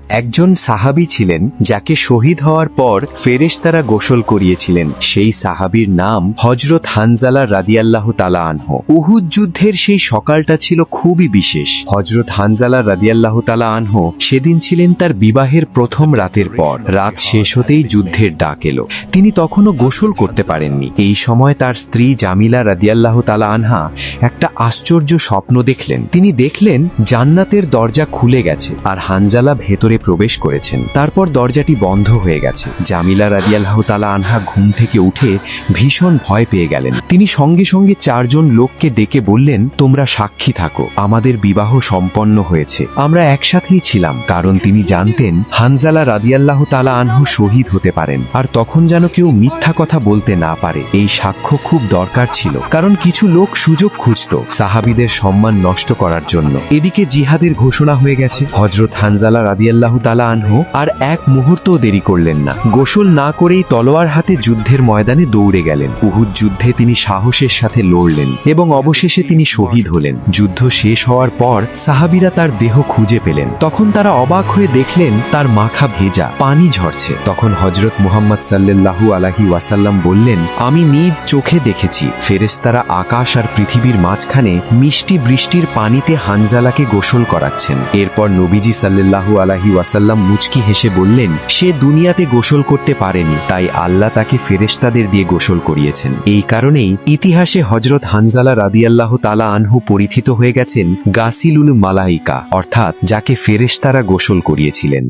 একজন সাহাবী ছিলেন যাকে শহীদ হওয়ার পর ফেরেশতারা গোসল করিয়েছিলেন। সেই সাহাবীর নাম হযরত হানজালা রাদিয়াল্লাহু তাআলা আনহু। উহুদ যুদ্ধের সেই সকালটা ছিল খুবই বিশেষ। হযরত হানজালা রাদিয়াল্লাহু তাআলা আনহু সেদিন ছিলেন তার বিবাহের প্রথম রাতের পর। রাত শেষ হতেই যুদ্ধের ডাক এলো। তিনি তখনও গোসল করতে পারেননি। এই সময় তার স্ত্রী জামিলা রাদিয়াল্লাহু তাআলা আনহা একটা আশ্চর্য স্বপ্ন দেখলেন। তিনি দেখলেন জান্নাতের দরজা খুলে গেছে আর হানজালা ভেতরে প্রবেশ করেছেন। তারপর দরজাটি বন্ধ হয়ে গেছে। জামিলা রাদিয়াল্লাহু তাআলা আনহা ঘুম থেকে উঠে ভীষণ ভয় পেয়ে গেলেন। তিনি সঙ্গে সঙ্গে চারজন লোককে ডেকে বললেন, তোমরা সাক্ষী থাকো, আমাদের বিবাহ সম্পন্ন হয়েছে, আমরা একসাথেই ছিলাম। কারণ তিনি জানতেন হানজালা রাদিয়াল্লাহু তাআলা আনহু শহীদ হতে পারেন, আর তখন যেন কেউ মিথ্যা কথা বলতে না পারে। এই সাক্ষ্য খুব দরকার ছিল, কারণ কিছু লোক সুযোগ খুঁজত সাহাবীদের সম্মান নষ্ট করার জন্য। এদিকে জিহাদের ঘোষণা হয়ে গেছে। হযরত হানজালা রাদিয়াল্লাহু তাআলা আনহু আর এক মুহূর্তও দেরি করলেন না। গোসল না করেই তলোয়ার হাতে যুদ্ধের ময়দানে দৌড়ে গেলেন। উহুদ যুদ্ধে তিনি সাহসের সাথে লড়লেন এবং অবশেষে তিনি শহীদ হলেন। যুদ্ধ শেষ হওয়ার পর সাহাবীরা তার দেহ খুঁজে পেলেন। তখন তারা অবাক হয়ে দেখলেন তার মাথা ভেজা, পানি ঝরছে। তখন হযরত মুহাম্মদ সাল্লাল্লাহু আলাইহি ওয়াসাল্লাম বললেন, আমি নিজ চোখে দেখেছি ফেরেশতারা আকাশ আর পৃথিবীর মাঝখানে মিষ্টি বৃষ্টির পানিতে হানজালাকে গোসল করাচ্ছেন। এরপর নবীজি সাল্লাল্লাহু আলাইহি ওয়াসাল্লাম মুচকি হেসে বললেন, সে দুনিয়াতে গোসল করতে পারেনি, তাই আল্লাহ তাকে ফেরেশতাদের দিয়ে গোসল করিয়েছেন। এই কারণেই ইতিহাসে হযরত হানজালা রাদিয়াল্লাহু তাআলা আনহু পরিচিত হয়ে গেছেন গাসিলুল মালাইকা, অর্থাৎ যাকে ফেরেশতারা গোসল করিয়েছিলেন।